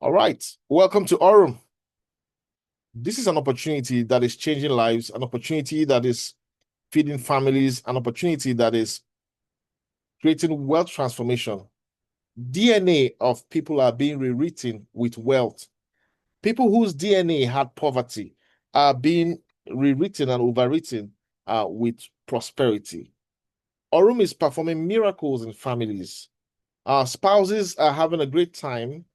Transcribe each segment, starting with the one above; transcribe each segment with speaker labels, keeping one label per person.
Speaker 1: All right, welcome to Aurum. This is an opportunity that is changing lives, an opportunity that is feeding families, an opportunity that is creating wealth transformation. DNA of people are being rewritten with wealth. People whose DNA had poverty are being rewritten and overwritten with prosperity. Aurum is performing miracles in families. Our spouses are having a great time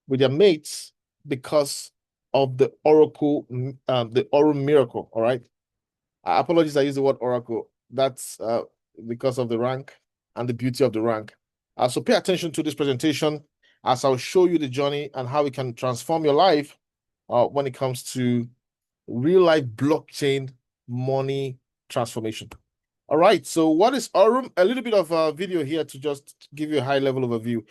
Speaker 1: with their mates because of the the Aurum miracle. All right. Apologies, I use the word oracle. That's because of the rank and the beauty of the rank. So pay attention to this presentation as I'll show you the journey and how it can transform your life when it comes to real life blockchain money transformation. All right, so what is Aurum? A little bit of a video here to just give you a high level overview.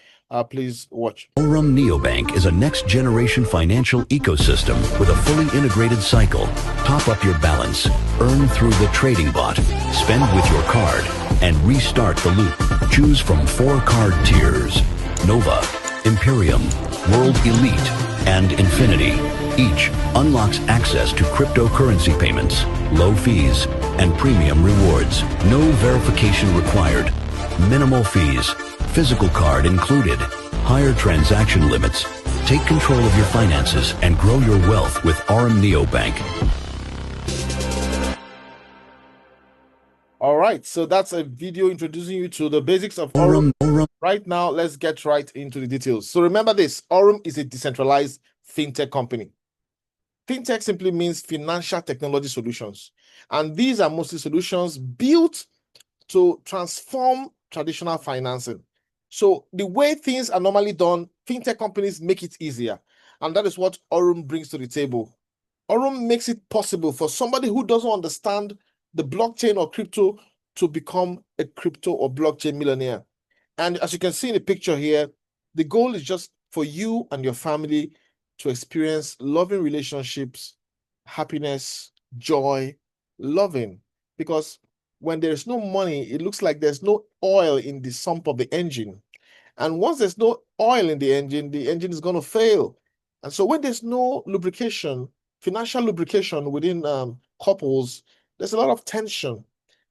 Speaker 1: Please watch.
Speaker 2: Aurum Neobank is a next-generation financial ecosystem with a fully integrated cycle. Top up your balance, earn through the trading bot, spend with your card, and restart the loop. Choose from 4 card tiers: Nova, Imperium, World Elite, and Infinity. Each unlocks access to cryptocurrency payments, low fees, and premium rewards. No verification required. Minimal fees. Physical card included. Higher transaction limits. Take control of your finances and grow your wealth with Aurum Neobank.
Speaker 1: All right, so that's a video introducing you to the basics of Aurum. Right now, let's get right into the details. So remember this, Aurum is a decentralized fintech company. Fintech simply means financial technology solutions. And these are mostly solutions built to transform traditional financing. So the way things are normally done, fintech companies make it easier. And that is what Aurum brings to the table. Aurum makes it possible for somebody who doesn't understand the blockchain or crypto to become a crypto or blockchain millionaire. And as you can see in the picture here, the goal is just for you and your family to experience loving relationships, happiness, joy, loving. Because when there's no money, it looks like there's no oil in the sump of the engine. And once there's no oil in the engine is going to fail. And so when there's no lubrication, financial lubrication within couples, there's a lot of tension.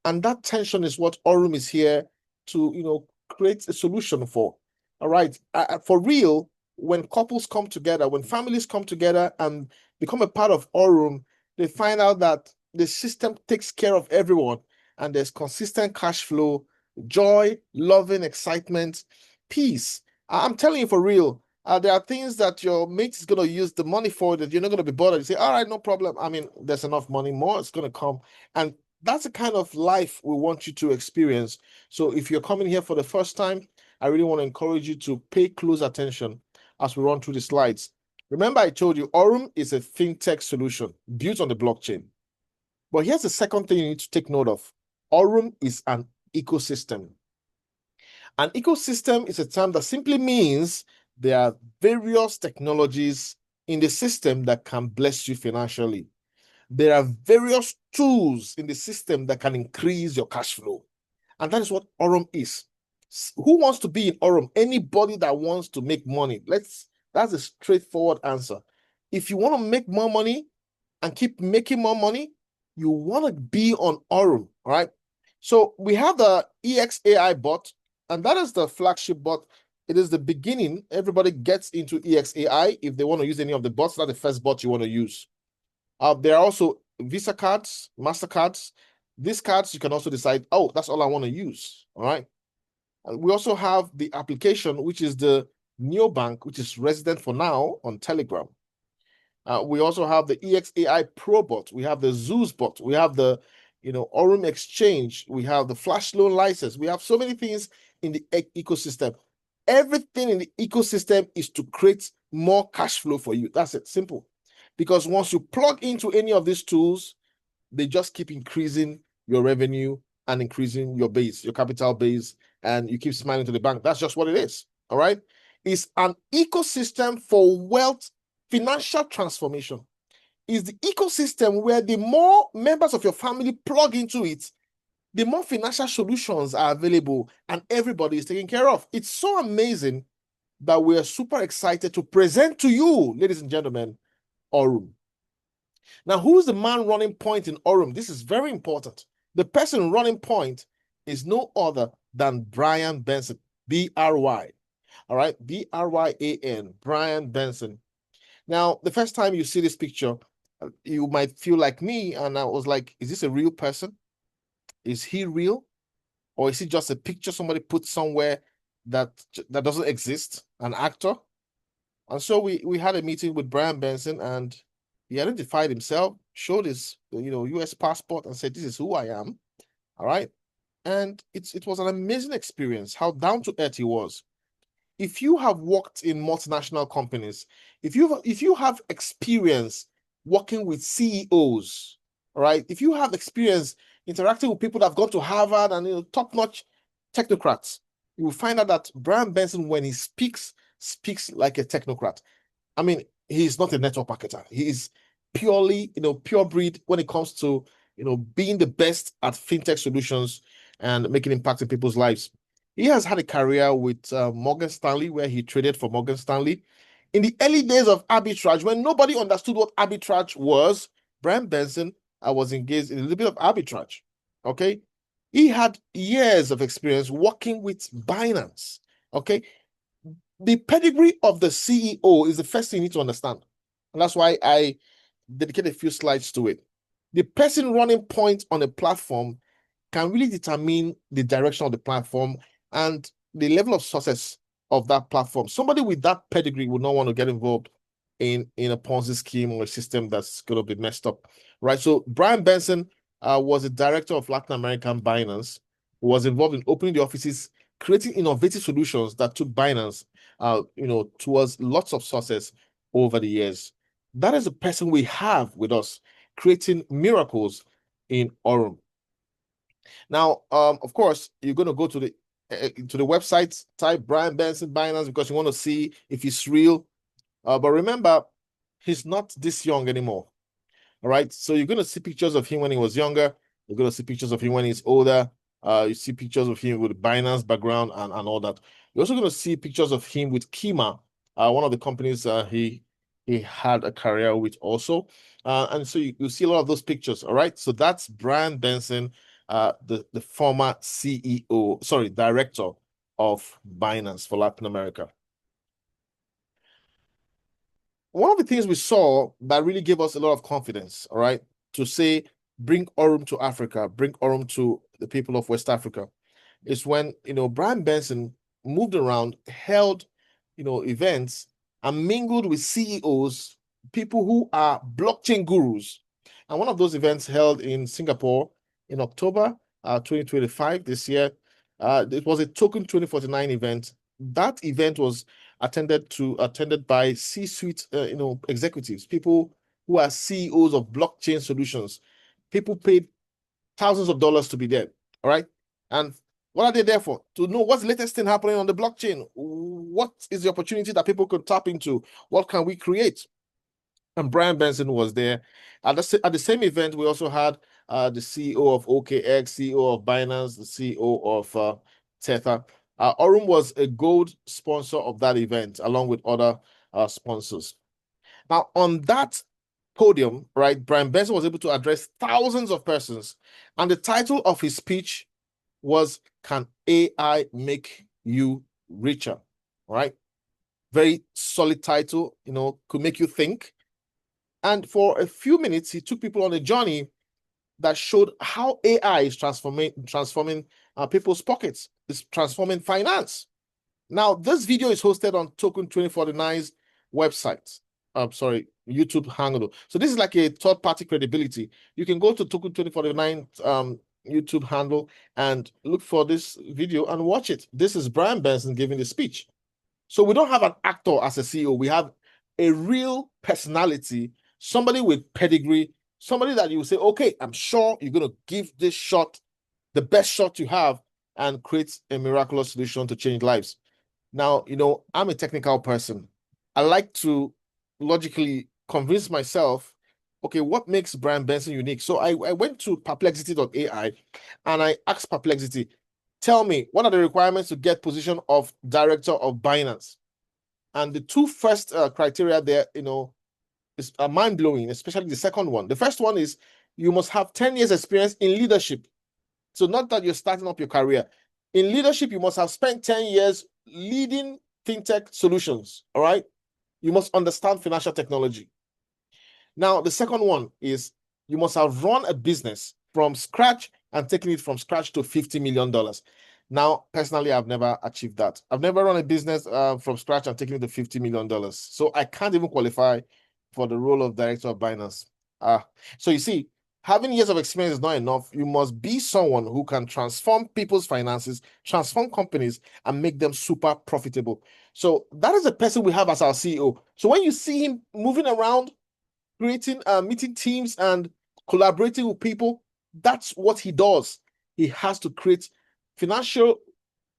Speaker 1: And that tension is what Aurum is here to, create a solution for. All right. For real, when couples come together, when families come together and become a part of Aurum, they find out that the system takes care of everyone and there's consistent cash flow, joy, loving, excitement, peace. I'm telling you for real, there are things that your mate is going to use the money for that you're not going to be bothered. You say, all right, no problem. I mean, there's enough money, more is going to come. And that's the kind of life we want you to experience. So if you're coming here for the first time, I really want to encourage you to pay close attention as we run through the slides. Remember, I told you Aurum is a fintech solution built on the blockchain. But here's the second thing you need to take note of. Aurum is an ecosystem. An ecosystem is a term that simply means there are various technologies in the system that can bless you financially. There are various tools in the system that can increase your cash flow. And that is what Aurum is. Who wants to be in Aurum? Anybody that wants to make money. That's a straightforward answer. If you want to make more money and keep making more money, you want to be on Aurum, all right? So we have the EXAI bot, and that is the flagship bot. It is the beginning. Everybody gets into EXAI if they want to use any of the bots. That's the first bot you want to use. There are also Visa cards, MasterCards. These cards, you can also decide, oh, that's all I want to use, all right? We also have the application, which is the Neobank, which is resident for now on Telegram. We also have the EXAI Pro bot. We have the Zeus bot. We have the Aurum Exchange. We have the Flash Loan license. We have so many things in the ecosystem. Everything in the ecosystem is to create more cash flow for you. That's it, simple. Because once you plug into any of these tools, they just keep increasing your revenue and increasing your base, your capital base, and you keep smiling to the bank. That's just what it is, all right? It's an ecosystem for wealth, financial transformation. It's the ecosystem where the more members of your family plug into it, the more financial solutions are available and everybody is taken care of. It's so amazing that we are super excited to present to you, ladies and gentlemen, Aurum. Now, who's the man running point in Aurum? This is very important. The person running point is no other than Brian Benson, B-R-Y. All right, B-R-Y-A-N, Brian Benson. Now, the first time you see this picture, you might feel like me, and I was like, is this a real person? Is he real? Or is it just a picture somebody put somewhere that doesn't exist, an actor? And so we had a meeting with Brian Benson, and he identified himself, showed his US passport, and said, "This is who I am." All right, and it was an amazing experience. How down to earth he was. If you have worked in multinational companies, if you have experience working with CEOs, all right, if you have experience interacting with people that have gone to Harvard and top-notch technocrats, you will find out that Brian Benson, when he speaks like a technocrat. I mean, he's not a network marketer. He is purely, pure breed when it comes to, being the best at fintech solutions and making impact in people's lives. He has had a career with Morgan Stanley, where he traded for Morgan Stanley. In the early days of arbitrage, when nobody understood what arbitrage was, Brian Benson was engaged in a little bit of arbitrage. Okay. He had years of experience working with Binance. Okay. The pedigree of the CEO is the first thing you need to understand. And that's why I dedicate a few slides to it. The person running point on a platform can really determine the direction of the platform and the level of success of that platform. Somebody with that pedigree would not want to get involved in a Ponzi scheme or a system that's going to be messed up, right? So Brian Benson was a director of Latin American Binance, who was involved in opening the offices, creating innovative solutions that took Binance, towards lots of success over the years. That is the person we have with us, creating miracles in Aurum. Now, of course, you're going to go to the website, type Brian Benson Binance because you want to see if he's real. But remember, he's not this young anymore. All right. So you're going to see pictures of him when he was younger. You're going to see pictures of him when he's older. You see pictures of him with Binance background and all that. You're also going to see pictures of him with Kima, one of the companies he had a career with also. And so you see a lot of those pictures. All right. So that's Brian Benson, the former CEO, sorry, director of Binance for Latin America. One of the things we saw that really gave us a lot of confidence, all right, to say, bring Aurum to Africa, bring Aurum to the people of West Africa, is when, Brian Benson moved around, held, events and mingled with CEOs, people who are blockchain gurus. And one of those events held in Singapore in October 2025 this year, it was a Token 2049 event. That event was attended by C-suite, executives, people who are CEOs of blockchain solutions. People paid thousands of dollars to be there. All right. And what are they there for? To know what's the latest thing happening on the blockchain. What is the opportunity that people could tap into? What can we create? And Brian Benson was there. At the same event, we also had the CEO of OKX, CEO of Binance, the CEO of Tether. Aurum was a gold sponsor of that event, along with other sponsors. Now, on that podium, right, Brian Benson was able to address thousands of persons. And the title of his speech was, "Can AI make you richer?" All right. Very solid title, could make you think. And for a few minutes, he took people on a journey that showed how AI is transforming people's pockets. It's transforming finance. Now, this video is hosted on Token 2049's website. YouTube handle. So this is like a third-party credibility. You can go to Token 2049 YouTube handle and look for this video and watch it. This is Brian Benson giving the speech. So we don't have an actor as a CEO. We have a real personality, somebody with pedigree, somebody that you will say, okay, I'm sure you're going to give this shot the best shot you have and create a miraculous solution to change lives. Now, I'm a technical person. I like to logically convince myself, okay, what makes Brian Benson unique? So I went to perplexity.ai and I asked Perplexity, tell me, what are the requirements to get position of director of Binance? And the two first criteria there, is mind-blowing, especially the second one. The first one is you must have 10 years experience in leadership. So not that you're starting up your career. In leadership, you must have spent 10 years leading fintech solutions, all right? You must understand financial technology. Now, the second one is you must have run a business from scratch and taken it from scratch to $50 million. Now, personally, I've never achieved that. I've never run a business from scratch and taken it to $50 million. So I can't even qualify for the role of director of Binance. So you see, having years of experience is not enough. You must be someone who can transform people's finances, transform companies, and make them super profitable. So that is the person we have as our CEO. So when you see him moving around, creating, meeting teams and collaborating with people, that's what he does. He has to create financial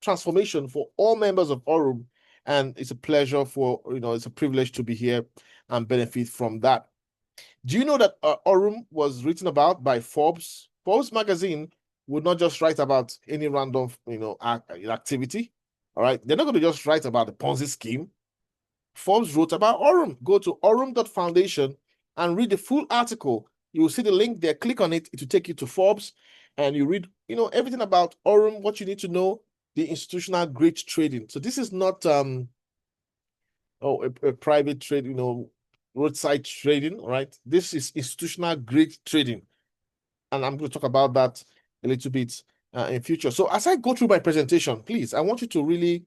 Speaker 1: transformation for all members of Aurum. And it's a pleasure it's a privilege to be here and benefit from that. Do you know that Aurum was written about by Forbes? Forbes magazine would not just write about any random, activity. All right. They're not going to just write about the Ponzi scheme. Forbes wrote about Aurum. Go to aurum.foundation and read the full article. You will see the link there. Click on it. It will take you to Forbes, and you read, everything about Aurum, what you need to know, the institutional grade trading. So this is not a private trade, roadside trading, right? This is institutional grade trading, and I'm going to talk about that a little bit in future. So as I go through my presentation, please, I want you to really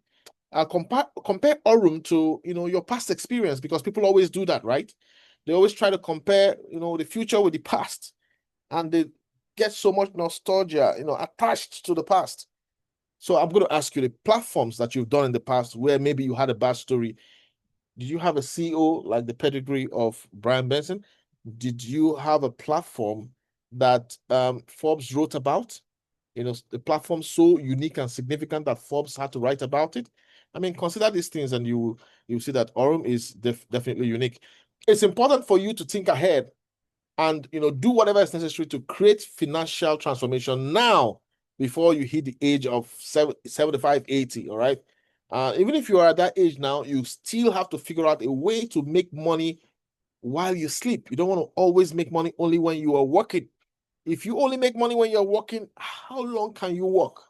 Speaker 1: compare Aurum to your past experience, because people always do that, right? They always try to compare the future with the past, and they get so much nostalgia attached to the past. So I'm going to ask you the platforms that you've done in the past where maybe you had a bad story. Did you have a CEO like the pedigree of Brian Benson? Did you have a platform that Forbes wrote about? The platform so unique and significant that Forbes had to write about it. I mean, consider these things and you see that Aurum is definitely unique. It's important for you to think ahead and do whatever is necessary to create financial transformation now before you hit the age of 75, 80, all right? Even if you are at that age now, you still have to figure out a way to make money while you sleep. You don't want to always make money only when you are working. If you only make money when you're working, how long can you work?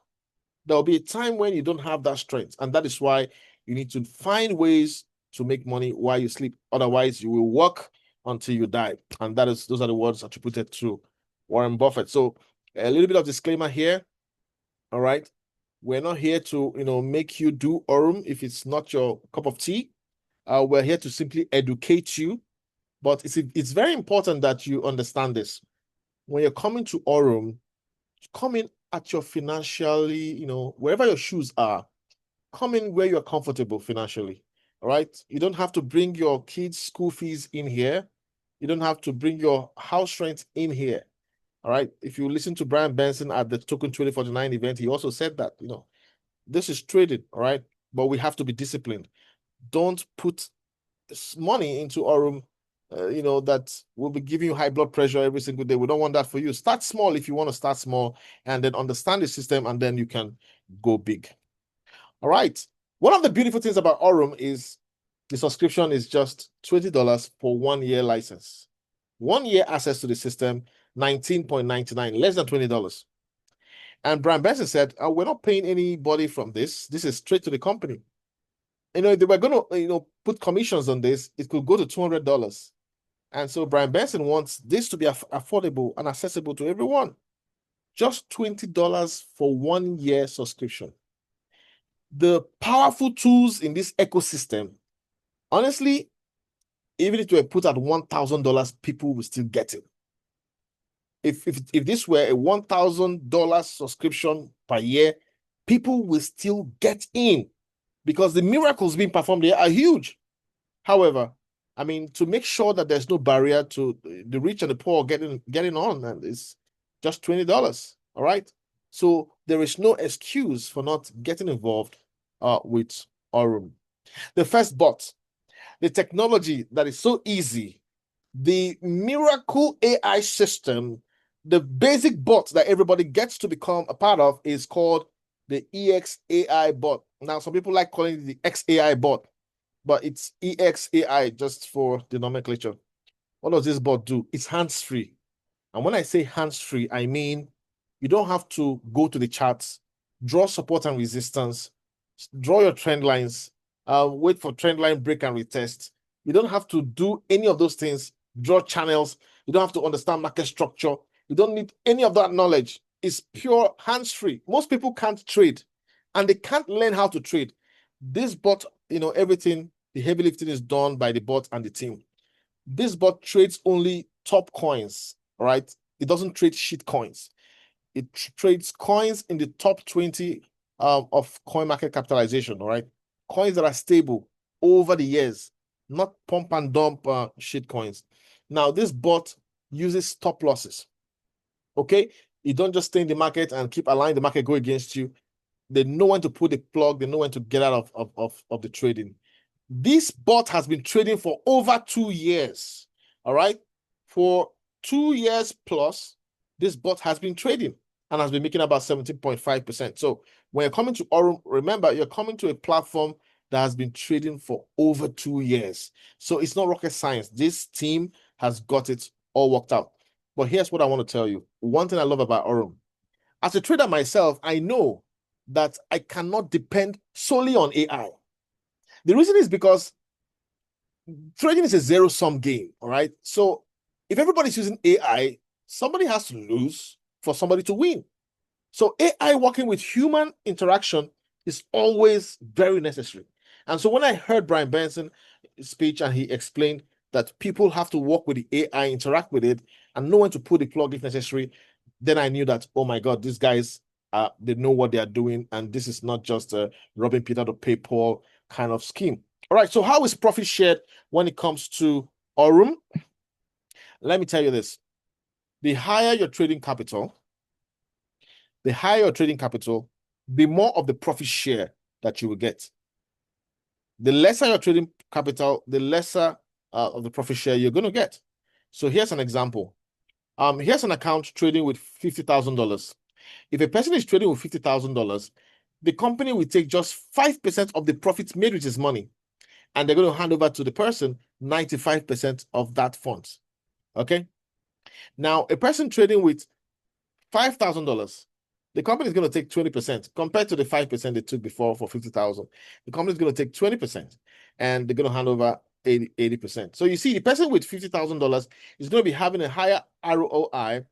Speaker 1: There'll be a time when you don't have that strength. And that is why you need to find ways to make money while you sleep. Otherwise, you will work until you die. And those are the words attributed to Warren Buffett. So a little bit of disclaimer here. All right. We're not here to, make you do Aurum if it's not your cup of tea. We're here to simply educate you. But it's very important that you understand this. When you're coming to Aurum, come in at your financially, wherever your shoes are, come in where you're comfortable financially. All right. You don't have to bring your kids' school fees in here. You don't have to bring your house rent in here. All right. If you listen to Brian Benson at the Token 2049 event, he also said that, this is trading. All right. But we have to be disciplined. Don't put money into Aurum, that will be giving you high blood pressure every single day. We don't want that for you. Start small if you want to start small, and then understand the system, and then you can go big. All right. One of the beautiful things about Aurum is the subscription is just $20 for 1 year license. 1 year access to the system, $19.99, less than $20. And Brian Benson said, we're not paying anybody from this. This is straight to the company. If they were going to, put commissions on this, it could go to $200. And so Brian Benson wants this to be affordable and accessible to everyone. Just $20 for 1 year subscription. The powerful tools in this ecosystem, honestly, even if you were put at $1,000, people will still get it. If this were a $1,000 subscription per year, people will still get in because the miracles being performed there are huge. However, I mean, to make sure that there's no barrier to the rich and the poor getting on, and it's just $20. All right. So there is no excuse for not getting involved with Aurum. The first bot, the technology that is so easy, the miracle AI system, the basic bot that everybody gets to become a part of is called the EXAI bot. Now, some people like calling it the XAI bot. but it's EXAI just for the nomenclature. What does this bot do? It's hands-free. And when I say hands-free, I mean you don't have to go to the charts, draw support and resistance, draw your trend lines, wait for trend line break and retest. You don't have to do any of those things, draw channels. You don't have to understand market structure. You don't need any of that knowledge. It's pure hands-free. Most people can't trade, and they can't learn how to trade. This bot, everything, the heavy lifting is done by the bot and the team. This bot trades only top coins, all right? It doesn't trade shit coins. It trades coins in the top 20 of coin market capitalization, all right? Coins that are stable over the years, not pump and dump shit coins. Now, this bot uses stop losses, okay? You don't just stay in the market and keep allowing the market go against you. They know when to pull the plug. They know when to get out of the trading. This bot has been trading for over 2 years, all right? For 2 years plus, this bot has been trading and has been making about 17.5%. So when you're coming to Aurum, remember, you're coming to a platform that has been trading for over 2 years. So it's not rocket science. This team has got it all worked out. But here's what I want to tell you. One thing I love about Aurum. As a trader myself, I know that I cannot depend solely on AI. The reason is because trading is a zero-sum game, all right? So if everybody's using AI, somebody has to lose for somebody to win. So AI working with human interaction is always very necessary. And so when I heard Brian Benson's speech and he explained that people have to work with the AI, interact with it, and know when to pull the plug if necessary, then I knew that, oh my God, these guys, they know what they are doing, and this is not just a robbing Peter to pay Paul kind of scheme. All right, so how is profit shared when it comes to Aurum? Let me tell you this. The higher your trading capital, the more of the profit share that you will get. The lesser your trading capital, the lesser of the profit share you're going to get. So here's an example. Here's an account trading with $50,000. If a person is trading with $50,000, the company will take just 5% of the profits made with his money, and they're going to hand over to the person 95% of that funds. Okay? Now, a person trading with $5,000, the company is going to take 20% compared to the 5% they took before for 50,000. The company is going to take 20%, and they're going to hand over 80%. So you see, the person with $50,000 is going to be having a higher ROI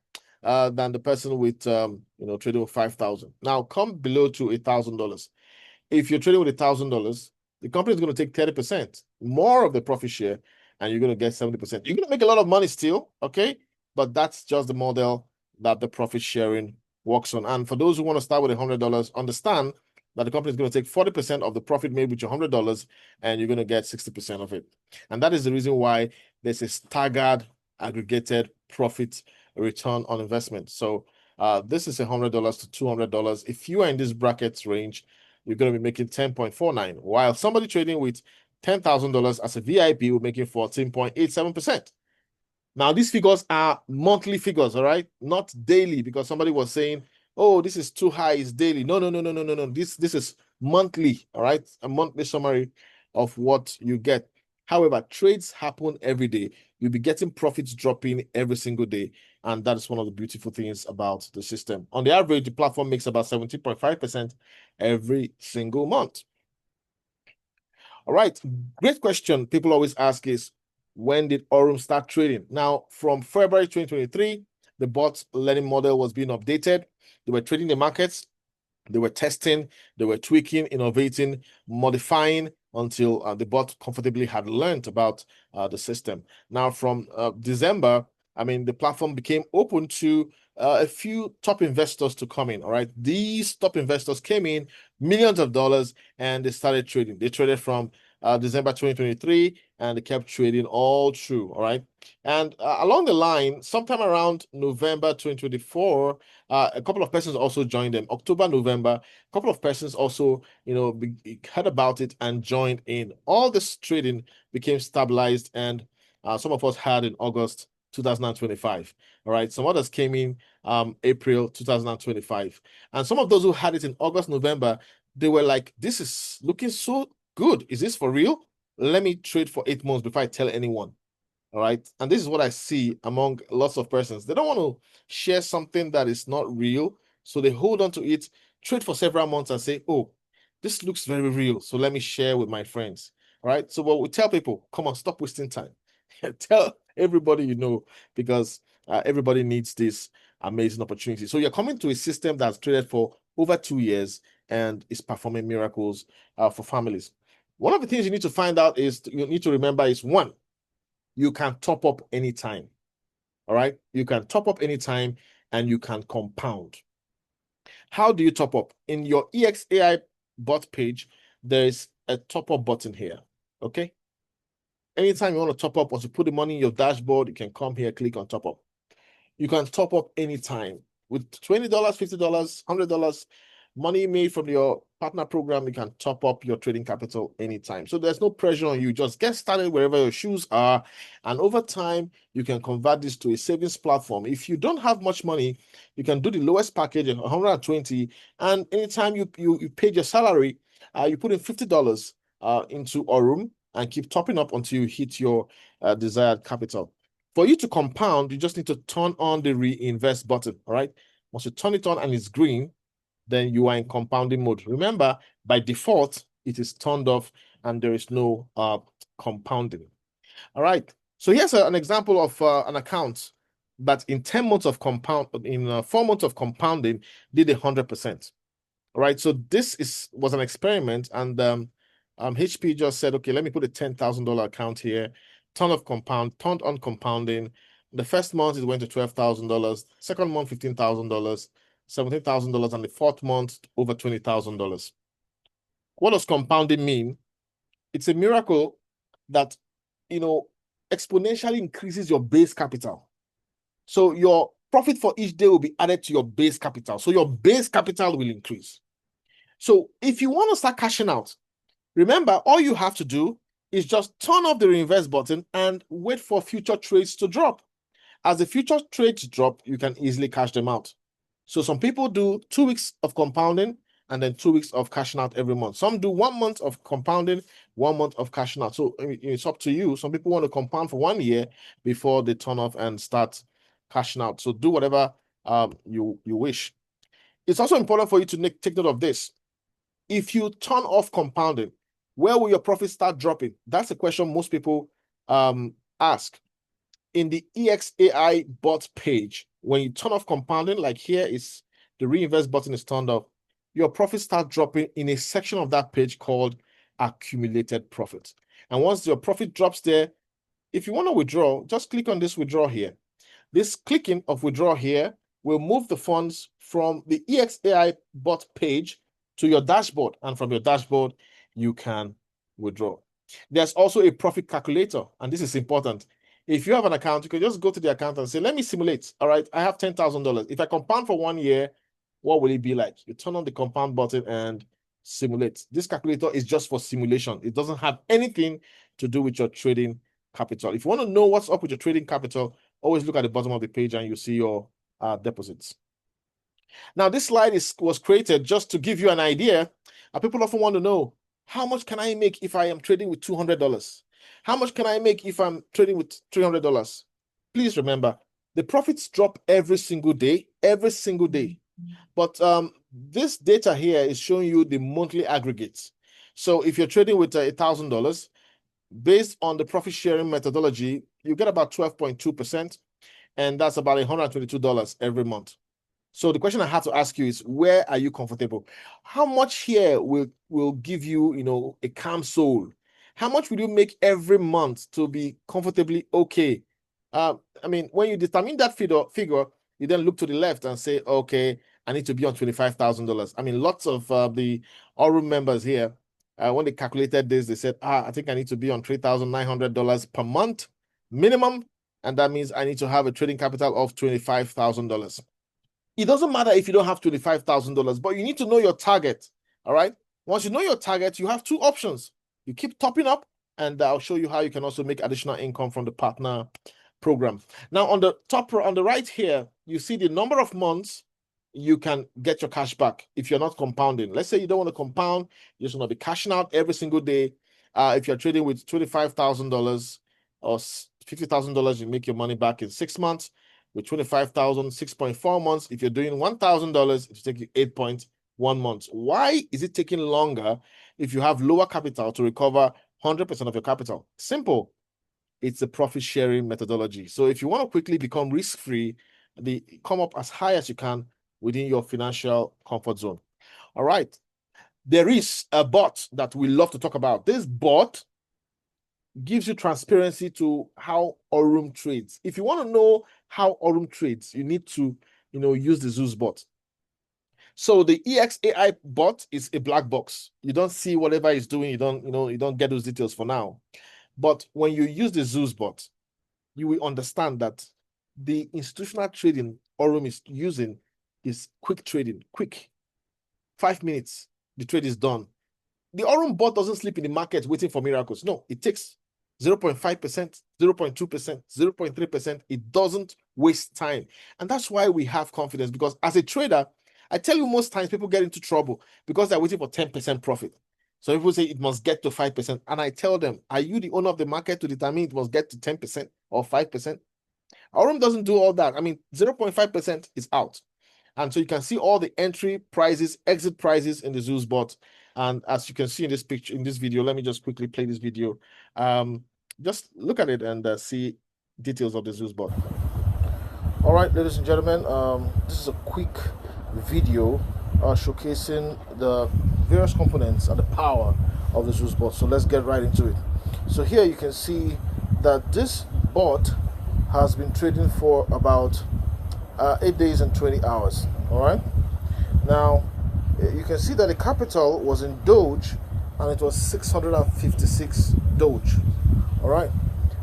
Speaker 1: than the person with trading with 5,000. Now come below to $1,000. If you're trading with $1,000, the company is going to take 30% more of the profit share, and you're going to get 70%. You're going to make a lot of money still, okay? But that's just the model that the profit sharing works on. And for those who want to start with $100, understand that the company is going to take 40% of the profit made with your $100, and you're going to get 60% of it. And that is the reason why there's a staggered aggregated profit return on investment. So this is $100 to $200. If you are in this bracket range, you're going to be making 10.49, while somebody trading with $10,000 as a VIP will making 14.87%. Now, these figures are monthly figures, all right? Not daily, because somebody was saying, oh, this is too high, it's daily. No. This is monthly, all right? A monthly summary of what you get. However, trades happen every day. You'll be getting profits dropping every single day. And that is one of the beautiful things about the system. On the average, the platform makes about 17.5% every single month. All right, great question people always ask is, when did Aurum start trading? Now, from February 2023, the bot learning model was being updated. They were trading the markets. They were testing. They were tweaking, innovating, modifying until the bot comfortably had learned about the system. Now, from December, the platform became open to a few top investors to come in, all right? These top investors came in, millions of dollars, and they started trading. They traded from December 2023, and they kept trading all through, all right? And along the line, sometime around November 2024, a couple of persons also joined them. October, November, a couple of persons also, heard about it and joined in. All this trading became stabilized, and some of us had in August 2025, all right? Some others came in April 2025. And some of those who had it in August, November, they were like, this is looking so good. Is this for real? Is this for real? let me trade for 8 months before I tell anyone. All right. And this is what I see among lots of persons. They don't want to share something that is not real. So they hold on to it, trade for several months and say, oh, this looks very real. So let me share with my friends. All right. So what we tell people, come on, stop wasting time. Tell everybody you know, because everybody needs this amazing opportunity. So you're coming to a system that's traded for over 2 years and is performing miracles for families. One of the things you need to find out is you need to remember is one, you can top up anytime. All right. You can top up anytime and you can compound. How do you top up? In your EXAI bot page, there's a top up button here. Okay. Anytime you want to top up or to put the money in your dashboard, you can come here, click on top up. You can top up anytime with $20, $50, $100. Money made from your partner program, you can top up your trading capital anytime. So there's no pressure on you. Just get started wherever your shoes are. And over time, you can convert this to a savings platform. If you don't have much money, you can do the lowest package of 120. And anytime you paid your salary, you put in $50 into Aurum and keep topping up until you hit your desired capital. For you to compound, you just need to turn on the reinvest button. All right. Once you turn it on and it's green, then you are in compounding mode. Remember, by default, it is turned off and there is no compounding. All right. So here's an example of an account that in 10 months of in 4 months of compounding did 100%. All right. So this was an experiment, and HP just said, okay, let me put a $10,000 account here, turned on compounding. The first month it went to $12,000, second month $15,000, $17,000, and the fourth month over $20,000. What does compounding mean? It's a miracle that, exponentially increases your base capital. So your profit for each day will be added to your base capital. So your base capital will increase. So if you want to start cashing out, remember, all you have to do is just turn off the reinvest button and wait for future trades to drop. As the future trades drop, you can easily cash them out. So some people do 2 weeks of compounding and then 2 weeks of cashing out every month. Some do 1 month of compounding, 1 month of cashing out. So it's up to you. Some people want to compound for 1 year before they turn off and start cashing out. So do whatever you wish. It's also important for you to take note of this. If you turn off compounding, where will your profits start dropping? That's a question most people ask. In the EXAI bot page, when you turn off compounding, like here is the reinvest button is turned off, your profits start dropping in a section of that page called accumulated profit. And once your profit drops there, if you want to withdraw, just click on this withdraw here. This clicking of withdraw here will move the funds from the EXAI bot page to your dashboard, and from your dashboard, you can withdraw. There's also a profit calculator, and this is important. If you have an account, you can just go to the account and say, let me simulate. All right, I have $10,000. If I compound for 1 year, what will it be like? You turn on the compound button and simulate. This calculator is just for simulation. It doesn't have anything to do with your trading capital. If you want to know what's up with your trading capital, always look at the bottom of the page and you see your deposits. Now, this slide was created just to give you an idea. People often want to know, how much can I make if I am trading with $200? How much can I make if I'm trading with $300? Please remember, the profits drop every single day. But this data here is showing you the monthly aggregates. So if you're trading with $1,000, based on the profit sharing methodology, you get about 12.2%, and that's about $122 every month. So the question I have to ask you is, where are you comfortable? How much here will give you, a calm soul? How much will you make every month to be comfortably okay? When you determine that figure, you then look to the left and say, okay, I need to be on $25,000. Lots of the Aurum members here, when they calculated this, they said, I think I need to be on $3,900 per month minimum. And that means I need to have a trading capital of $25,000. It doesn't matter if you don't have $25,000, but you need to know your target. All right. Once you know your target, you have two options. You keep topping up, and I'll show you how you can also make additional income from the partner program. Now, on the right here, you see the number of months you can get your cash back if you're not compounding. Let's say you don't want to compound, you just want to be cashing out every single day. If you're trading with $25,000 or $50,000, you make your money back in 6 months. With 25,000, 6.4 months. If you're doing $1,000, it will take you 8.1 months. Why is it taking longer if you have lower capital to recover 100% of your capital? Simple. It's a profit sharing methodology. So if you want to quickly become risk-free, come up as high as you can within your financial comfort zone. All right. There is a bot that we love to talk about. This bot gives you transparency to how Aurum trades. If you want to know how Aurum trades, you need to, use the Zeus bot. So the EXAI bot is a black box. You don't see whatever it's doing. You don't get those details for now. But when you use the Zeus bot, you will understand that the institutional trading Aurum is using is quick trading, quick. 5 minutes, the trade is done. The Aurum bot doesn't sleep in the market waiting for miracles. No, it takes 0.5%, 0.2%, 0.3%. It doesn't waste time. And that's why we have confidence, because as a trader, I tell you, most times people get into trouble because they're waiting for 10% profit. So people say it must get to 5%. And I tell them, are you the owner of the market to determine it must get to 10% or 5%? Aurum doesn't do all that. I mean, 0.5% is out. And so you can see all the entry prices, exit prices in the Zeus bot. And as you can see in this picture, in this video, let me just quickly play this video. Just look at it and see details of the Zeus bot. All right, ladies and gentlemen, this is a quick video showcasing the various components and the power of the Zeus bot. So let's get right into it. So here you can see that this bot has been trading for about 8 days and 20 hours. All right. Now, you can see that the capital was in Doge and it was 656 Doge. All right.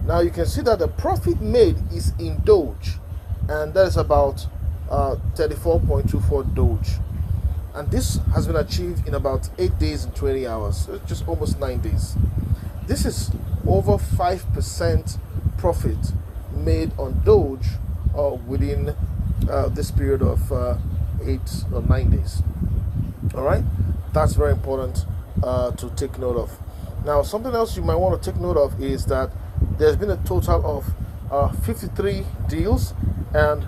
Speaker 1: Now, you can see that the profit made is in Doge, and that is about 34.24 Doge. And this has been achieved in about 8 days and 20 hours, so it's just almost 9 days. This is over 5% profit made on Doge within this period of 8 or 9 days. All right, that's very important to take note of. Now, something else you might want to take note of is that there's been a total of 53 deals, and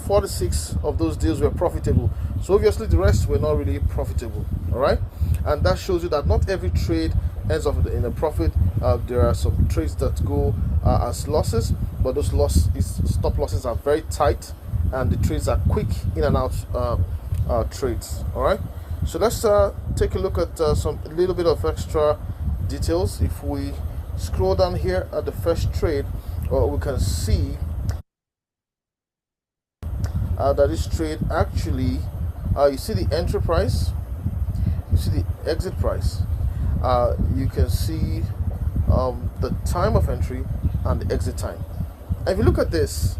Speaker 1: 46 of those deals were profitable. So obviously the rest were not really profitable. All right, and that shows you that not every trade ends up in a profit. There are some trades that go as losses, but those stop losses are very tight, and the trades are quick in and out trades. All right, so let's take a look at a little bit of extra details. If we scroll down here at the first trade, we can see that this trade actually, you see the entry price, you see the exit price, you can see the time of entry and the exit time. And if you look at this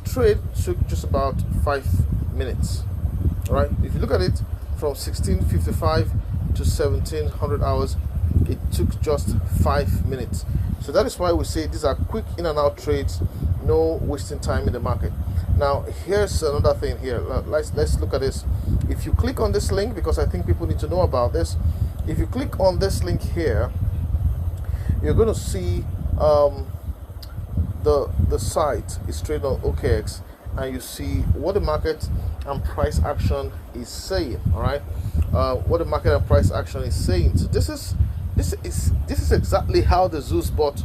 Speaker 1: trade took just about 5 minutes. All right, if you look at it from 1655 to 1700 hours, it took just 5 minutes. So that is why we say these are quick in and out trades, no wasting time in the market. Now, here's another thing here. Let's look at this. If you click on this link, because I think people need to know about this, if you click on this link here, you're going to see the site is traded on OKX, and you see what the market and price action is saying. All right, what the market and price action is saying. So this is exactly how the Zeus bot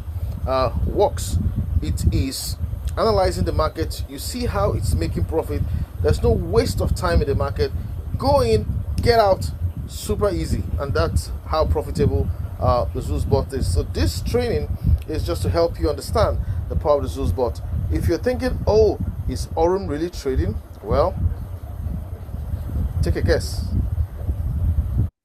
Speaker 1: works. It is analyzing the market. You see how it's making profit. There's no waste of time in the market. Go in, get out, super easy, and that's how profitable the Zeus bot is. So this training is just to help you understand the power of the Zeus bot. If you're thinking, oh, is Aurum really trading? Well, take a guess.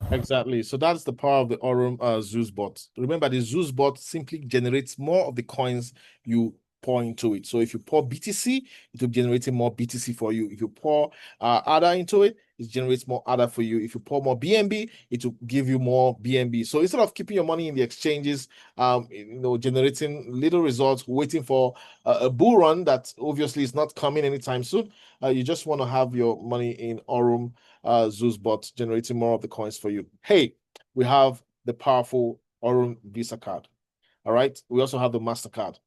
Speaker 1: Exactly. So that's the power of the Aurum Zeus bot. Remember, the Zeus bot simply generates more of the coins you pour into it. So if you pour BTC, it will generate more BTC for you. If you pour ADA into it, it generates more ADA for you. If you pour more BNB, it will give you more BNB. So instead of keeping your money in the exchanges, generating little results, waiting for a bull run that obviously is not coming anytime soon, you just want to have your money in Aurum Zeus bot generating more of the coins for you. Hey, we have the powerful Aurum Visa card. All right. We also have the MasterCard.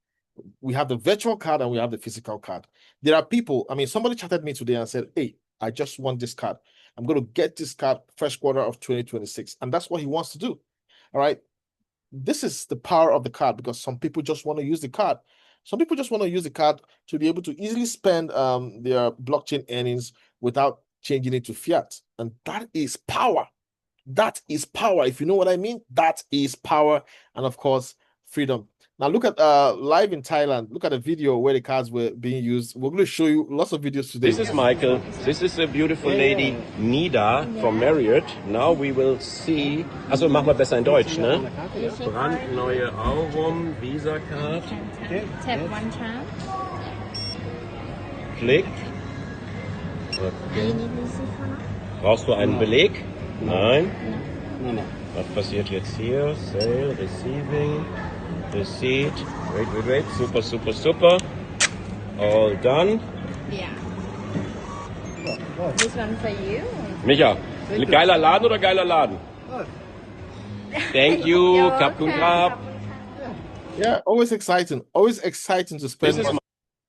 Speaker 1: We have the virtual card and we have the physical card. There are people, I mean, somebody chatted me today and said, hey, I just want this card. I'm going to get this card first quarter of 2026. And that's what he wants to do. All right. This is the power of the card because some people just want to use the card. Some people just want to use the card to be able to easily spend their blockchain earnings without changing it to fiat. And that is power. That is power. If you know what I mean, that is power. And of course, freedom. Now look at live in Thailand. Look at a video where the cards were being used. We're going to show you lots of videos today.
Speaker 3: This is Michael. This is a beautiful lady, Nida from Marriott. Now we will see. Also machen wir besser in Deutsch, ne? Brandneue Aurum Visa Card.
Speaker 4: Tap one time.
Speaker 3: Klick.
Speaker 4: Okay.
Speaker 3: Brauchst du einen Beleg? Nein. Was passiert jetzt hier? Sale, Receiving, Receipt. Wait. Super. All done.
Speaker 4: Yeah. This one for you.
Speaker 3: Micha, geiler Laden oder geiler Laden? Thank you,
Speaker 4: You're
Speaker 3: Kapkun
Speaker 4: welcome.
Speaker 3: Krab.
Speaker 1: Yeah, always exciting. Always exciting to spend.
Speaker 3: This is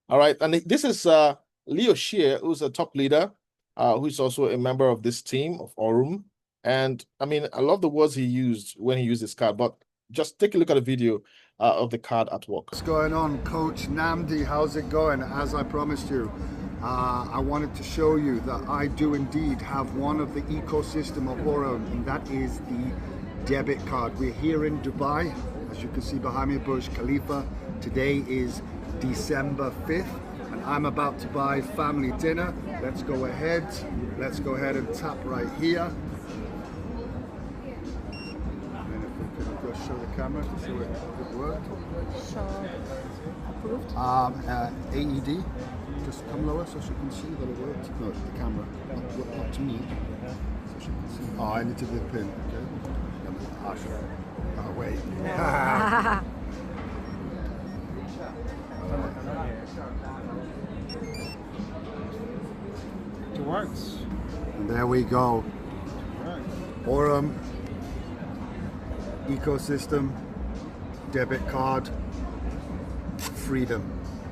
Speaker 1: All right. And this is Lee Oshea, who's a top leader, who's also a member of this team of Aurum. And I mean, I love the words he used when he used this card, but just take a look at the video of the card at work.
Speaker 5: What's going on, Coach Namdi? How's it going? As I promised you, I wanted to show you that I do indeed have one of the ecosystem of Aurum, and that is the debit card. We're here in Dubai, as you can see behind me, Burj Khalifa. Today is December 5th, and I'm about to buy family dinner. Let's go ahead and tap right here. Just show the camera to show it worked.
Speaker 4: So approved.
Speaker 5: AED. Just come lower so she can see that it worked. No, the camera, not to me. So she can see. Oh, I need to be a pin. Okay. Oh, wait.
Speaker 6: It works.
Speaker 5: And there we go. Aurum ecosystem, debit card, freedom.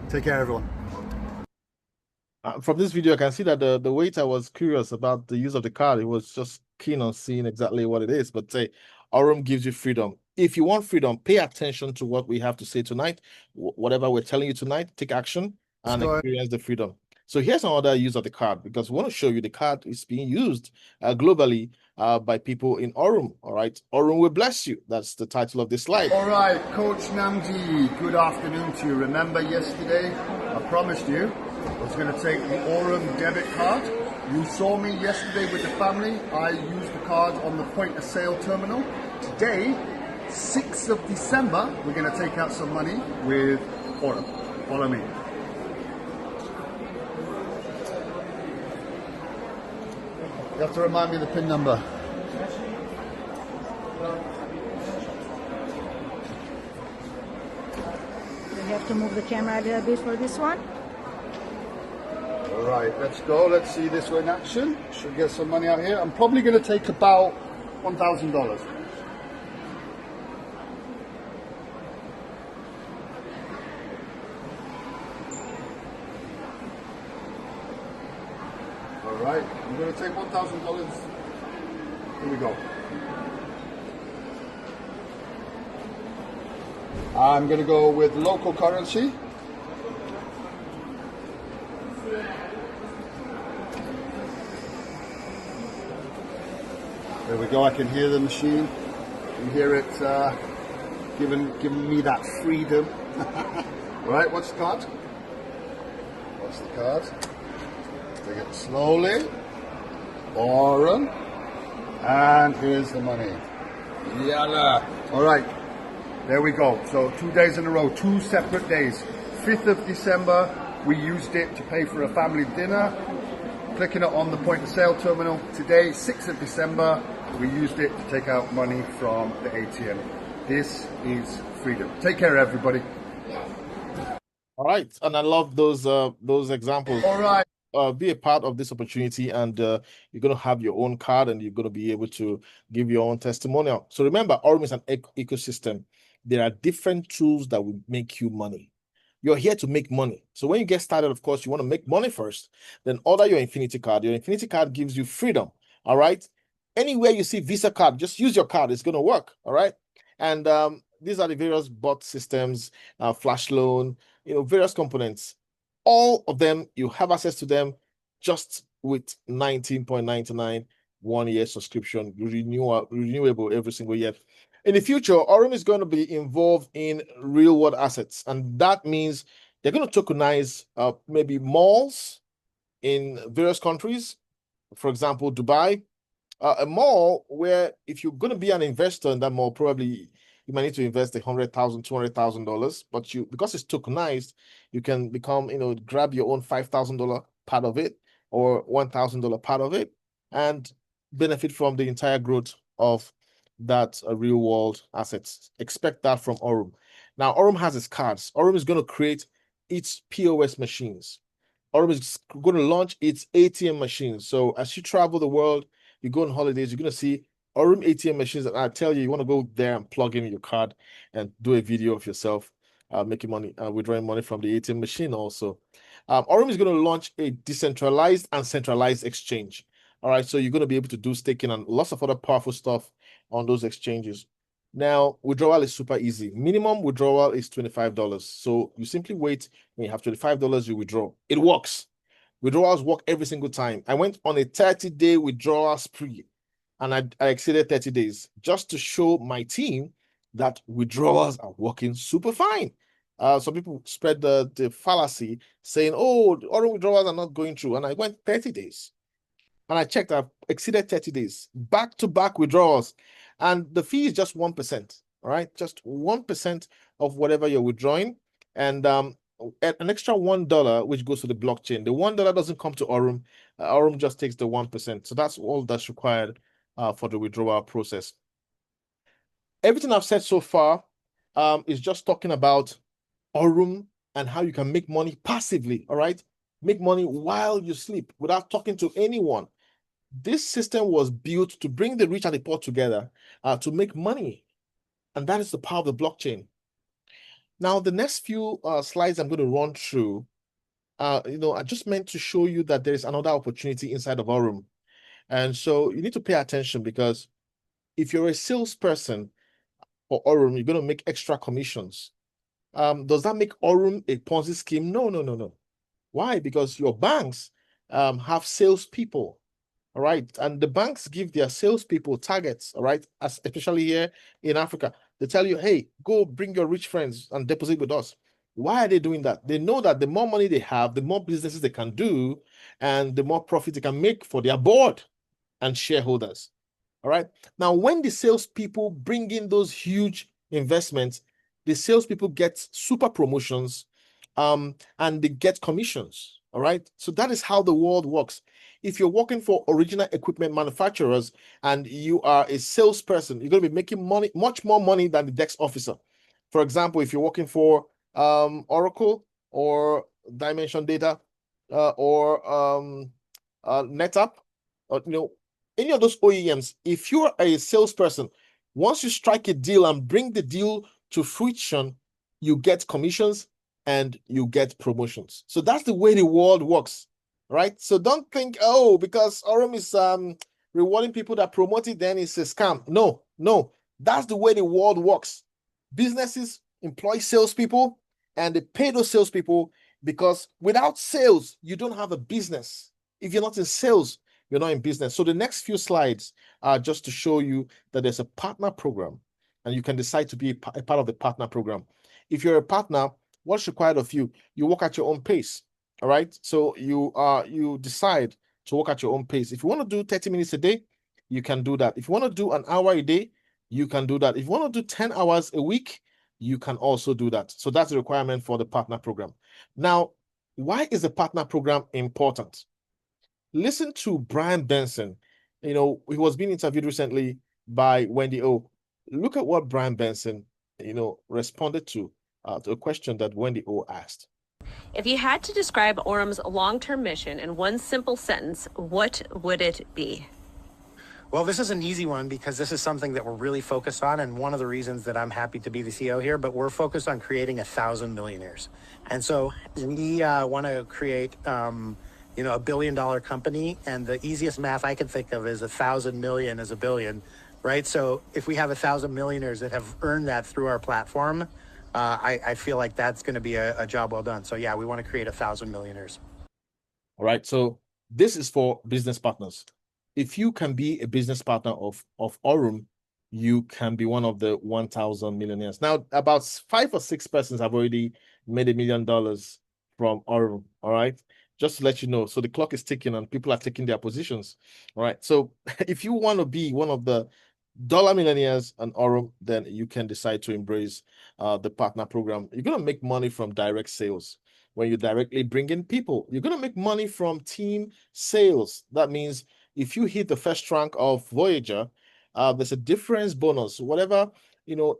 Speaker 5: Take care, everyone.
Speaker 1: From this video, I can see that the waiter was curious about the use of the card. He was just keen on seeing exactly what it is. But say, Aurum gives you freedom. If you want freedom, pay attention to what we have to say tonight. Whatever we're telling you tonight, take action and experience the freedom. So here's another use of the card, because we want to show you the card is being used globally by people in Aurum. All right, Aurum will bless you. That's the title of this slide.
Speaker 5: All right, Coach Namdi, good afternoon to you. Remember yesterday, I promised you I was going to take the Aurum debit card. You saw me yesterday with the family. I used the card on the point of sale terminal. Today, 6th of December, we're going to take out some money with Aurum. Follow me. You have to remind me of the PIN number.
Speaker 4: You have to move the camera a little bit for this one.
Speaker 5: All right, let's go. Let's see this one in action. Should get some money out here. I'm probably going to take about $1,000. All right, I'm going to take $1,000. Here we go. I'm going to go with local currency. There we go. I can hear the machine. I can hear it giving me that freedom. All right, what's the card? What's the card? Take it slowly. Aurum. And here's the money. Yalla. All right. There we go. So 2 days in a row, 2 separate days. 5th of December, we used it to pay for a family dinner. Clicking it on the point of sale terminal. Today, 6th of December, we used it to take out money from the ATM. This is freedom. Take care, everybody.
Speaker 1: All right, and I love those examples.
Speaker 5: All right.
Speaker 1: be a part of this opportunity, and you're going to have your own card, and you're going to be able to give your own testimonial. So remember, Aurum is an ecosystem. There are different tools that will make you money. You're here to make money. So when you get started, of course, you want to make money first, then order your Infinity card. Your Infinity card gives you freedom. All right. Anywhere you see Visa card, just use your card. It's going to work. All right. And these are the various bot systems, flash loan, various components. All of them, you have access to them just with 19.99 1-year subscription, renewable every single year. In the future, Aurum is going to be involved in real world assets, and that means they're going to tokenize maybe malls in various countries. For example, Dubai, a mall where if you're going to be an investor in that mall, probably you might need to invest $100,000, $200,000, but because it's tokenized, you can grab your own $5,000 part of it or $1,000 part of it and benefit from the entire growth of that real world assets. Expect that from Aurum. Now, Aurum has its cards. Aurum is going to create its POS machines. Aurum is going to launch its ATM machines. So as you travel the world, you go on holidays, you're going to see Aurum ATM machines. And I tell you, you want to go there and plug in your card and do a video of yourself making money, withdrawing money from the ATM machine also. Aurum is going to launch a decentralized and centralized exchange. All right, so you're going to be able to do staking and lots of other powerful stuff on those exchanges. Now, withdrawal is super easy. Minimum withdrawal is $25. So you simply wait. When you have $25, you withdraw. It works. Withdrawals work every single time. I went on a 30-day withdrawal spree, and I exceeded 30 days just to show my team that withdrawals are working super fine. Some people spread the fallacy saying, oh, Aurum withdrawals are not going through. And I went 30 days. And I checked, I've exceeded 30 days, back-to-back withdrawals. And the fee is just 1%, all right? Just 1% of whatever you're withdrawing. And an extra $1, which goes to the blockchain. The $1 doesn't come to Aurum. Aurum just takes the 1%. So that's all that's required for the withdrawal process. Everything I've said so far is just talking about Aurum and how you can make money passively, all right? Make money while you sleep without talking to anyone. This system was built to bring the rich and the poor together to make money. And that is the power of the blockchain. Now, the next few slides I'm going to run through, I just meant to show you that there is another opportunity inside of Aurum. And so you need to pay attention, because if you're a salesperson for Aurum, you're going to make extra commissions. Does that make Aurum a Ponzi scheme? No, no, no, no. Why? Because your banks have salespeople. All right. And the banks give their salespeople targets, all right, especially here in Africa. They tell you, hey, go bring your rich friends and deposit with us. Why are they doing that? They know that the more money they have, the more businesses they can do, and the more profit they can make for their board and shareholders. All right. Now, when the salespeople bring in those huge investments, the salespeople get super promotions and they get commissions. All right. So that is how the world works. If you're working for original equipment manufacturers and you are a salesperson, you're going to be making money, much more money than the DEX officer. For example, if you're working for Oracle or Dimension Data or NetApp, any of those OEMs, if you're a salesperson, once you strike a deal and bring the deal to fruition, you get commissions and you get promotions. So that's the way the world works. Right? So don't think, oh, because Aurum is rewarding people that promote it, then it's a scam. No, no. That's the way the world works. Businesses employ salespeople and they pay those salespeople, because without sales, you don't have a business. If you're not in sales, you're not in business. So the next few slides are just to show you that there's a partner program and you can decide to be a part of the partner program. If you're a partner, what's required of you? You work at your own pace. All right. So you decide to work at your own pace. If you want to do 30 minutes a day, you can do that. If you want to do an hour a day, you can do that. If you want to do 10 hours a week, you can also do that. So that's the requirement for the partner program. Now, why is the partner program important? Listen to Brian Benson. He was being interviewed recently by Wendy O. Look at what Brian Benson, responded to a question that Wendy O asked.
Speaker 6: If you had to describe Aurum's long-term mission in one simple sentence, what would it be?
Speaker 7: Well, this is an easy one because this is something that we're really focused on, and one of the reasons that I'm happy to be the CEO here, but we're focused on creating 1,000 millionaires. And so we want to create, a billion-dollar company, and the easiest math I can think of is 1,000 million is a billion, right? So if we have 1,000 millionaires that have earned that through our platform, I feel like that's going to be a job well done. So yeah, we want to create 1,000 millionaires.
Speaker 1: All right. So this is for business partners. If you can be a business partner of Aurum, you can be one of the 1,000 millionaires. Now, about 5 or 6 persons have already made $1 million from Aurum. All right. Just to let you know. So the clock is ticking and people are taking their positions. All right. So if you want to be one of the dollar millionaires on Aurum, then you can decide to embrace the partner program. You're going to make money from direct sales. When you directly bring in people, you're going to make money from team sales. That means if you hit the first rank of Voyager, there's a difference bonus. Whatever,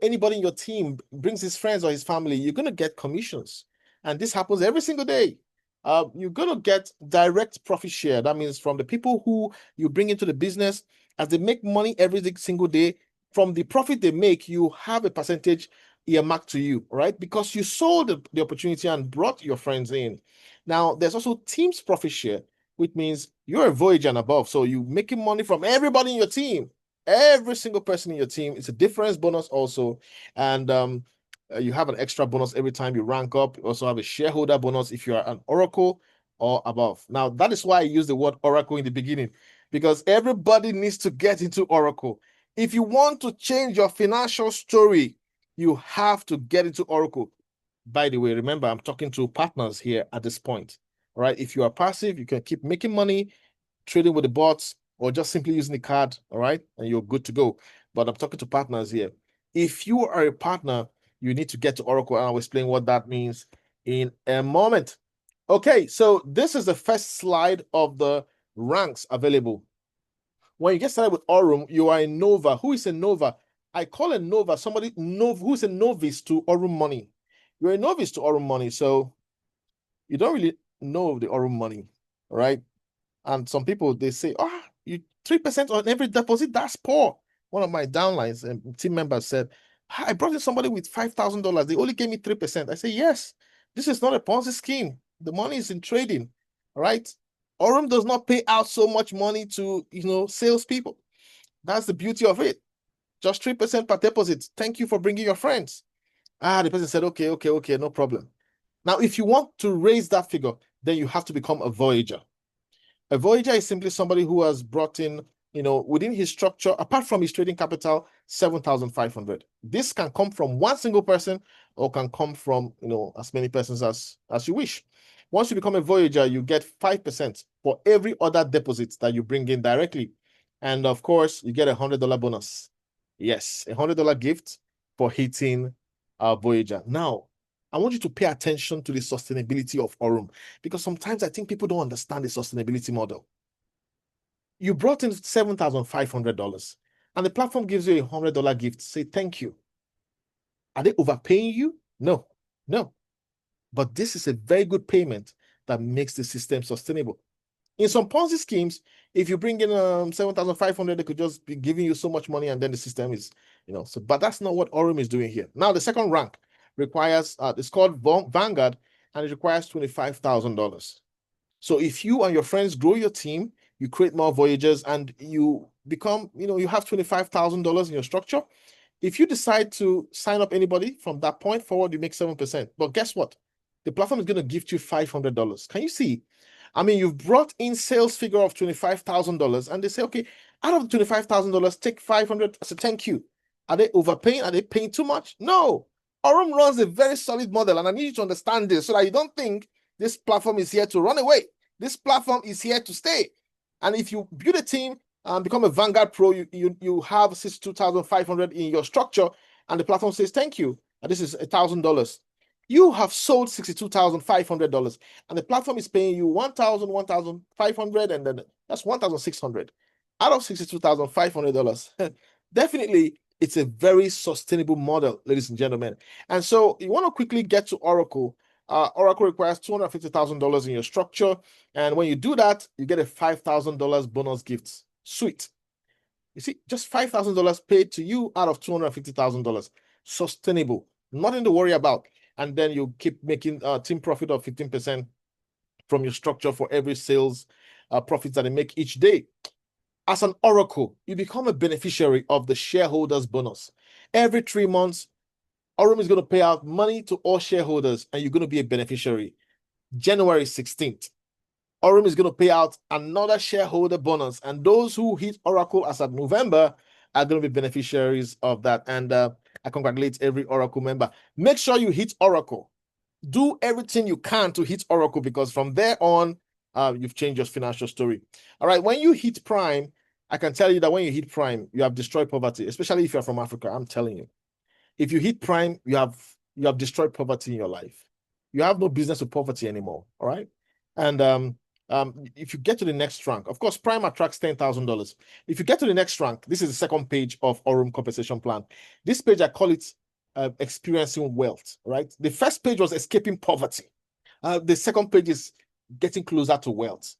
Speaker 1: anybody in your team brings his friends or his family, you're going to get commissions. And this happens every single day. You're going to get direct profit share. That means from the people who you bring into the business, as they make money every single day, from the profit they make, you have a percentage earmarked to you, right? Because you sold the opportunity and brought your friends in. Now, there's also team's profit share, which means you're a Voyager and above. So you're making money from everybody in your team. Every single person in your team. It's a difference bonus also. And you have an extra bonus every time you rank up. You also have a shareholder bonus if you are an Oracle or above. Now, that is why I use the word Oracle in the beginning, because everybody needs to get into Oracle. If you want to change your financial story, you have to get into Oracle. By the way, remember, I'm talking to partners here at this point. All right. If you are passive, you can keep making money, trading with the bots, or just simply using the card. All right. And you're good to go. But I'm talking to partners here. If you are a partner, you need to get to Oracle, and I'll explain what that means in a moment. Okay. So this is the first slide of the ranks available. When you get started with Aurum, you are a Nova. Who is a Nova? I call a Nova somebody who's a novice to Aurum money. You're a novice to Aurum money, so you don't really know the Aurum money, right? And some people, they say, you 3% on every deposit, that's poor. One of my downlines and team members said, I brought in somebody with $5,000. They only gave me 3%. I say, yes, this is not a Ponzi scheme. The money is in trading, all right? Aurum does not pay out so much money to, salespeople. That's the beauty of it. Just 3% per deposit. Thank you for bringing your friends. The person said, okay, no problem. Now, if you want to raise that figure, then you have to become a Voyager. A Voyager is simply somebody who has brought in, within his structure, apart from his trading capital, 7,500. This can come from one single person or can come from, as many persons as you wish. Once you become a Voyager, you get 5% for every other deposit that you bring in directly. And of course, you get $100 bonus. Yes, $100 gift for hitting Voyager. Now, I want you to pay attention to the sustainability of Aurum, because sometimes I think people don't understand the sustainability model. You brought in $7,500 and the platform gives you a $100 gift. Say thank you. Are they overpaying you? No. But this is a very good payment that makes the system sustainable. In some Ponzi schemes, if you bring in 7,500, they could just be giving you so much money and then the system is, but that's not what Aurum is doing here. Now, the second rank requires, it's called Vanguard, and it requires $25,000. So if you and your friends grow your team, you create more Voyagers, and you become, you have $25,000 in your structure. If you decide to sign up anybody from that point forward, you make 7%. But guess what? The platform is going to gift you $500. Can you see? I mean, you've brought in sales figure of $25,000, and they say, okay, out of the $25,000, take 500 as a thank you. Are they overpaying? Are they paying too much? No. Aurum runs a very solid model, and I need you to understand this so that you don't think this platform is here to run away. This platform is here to stay. And if you build a team and become a Vanguard Pro, you have $62,500 in your structure, and the platform says thank you, and this is $1,000. You have sold $62,500, and the platform is paying you $1,500, and then that's $1,600 out of $62,500. Definitely, it's a very sustainable model, ladies and gentlemen. And so you want to quickly get to Oracle. Oracle requires $250,000 in your structure. And when you do that, you get a $5,000 bonus gift. Sweet. You see, just $5,000 paid to you out of $250,000. Sustainable. Nothing to worry about. And then you keep making a team profit of 15% from your structure for every sales profits that they make each day. As an Oracle, you become a beneficiary of the shareholders bonus. Every 3 months, Aurum is going to pay out money to all shareholders, and you're going to be a beneficiary. January 16th, Aurum is going to pay out another shareholder bonus, and those who hit Oracle as of November are going to be beneficiaries of that. And I congratulate every Oracle member. Make sure you hit Oracle. Do everything you can to hit Oracle, because from there on, you've changed your financial story. All right, when you hit Prime, I can tell you that when you hit Prime, you have destroyed poverty, especially if you're from Africa. I'm telling you. If you hit Prime, you have destroyed poverty in your life. You have no business with poverty anymore. All right. And if you get to the next rank, of course, Prime attracts $10,000. If you get to the next rank, this is the second page of Aurum compensation plan. This page, I call it experiencing wealth. Right. The first page was escaping poverty. The second page is getting closer to wealth.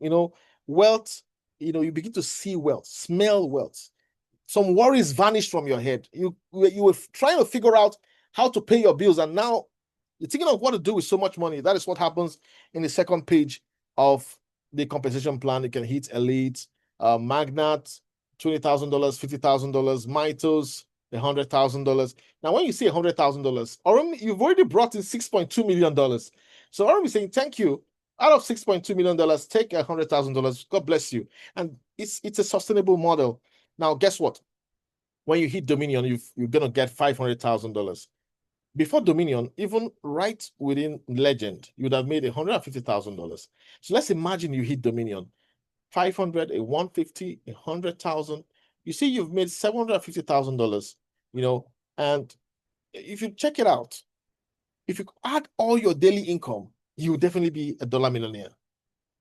Speaker 1: Wealth. You begin to see wealth, smell wealth. Some worries vanish from your head. You were trying to figure out how to pay your bills, and now you're thinking of what to do with so much money. That is what happens in the second page of the compensation plan. You can hit Elite, Magnat, $20,000, $50,000, Mitos, $100,000. Now, when you say $100,000, Aurum, you've already brought in $6.2 million. So Aurum is saying, thank you. Out of $6.2 million, take $100,000. God bless you. And it's a sustainable model. Now, guess what? When you hit Dominion, you're going to get $500,000. Before Dominion, even right within Legend, you would have made $150,000. So let's imagine you hit Dominion. 500, a 150, 100,000. You see, you've made $750,000, and if you check it out, if you add all your daily income, you will definitely be a dollar millionaire.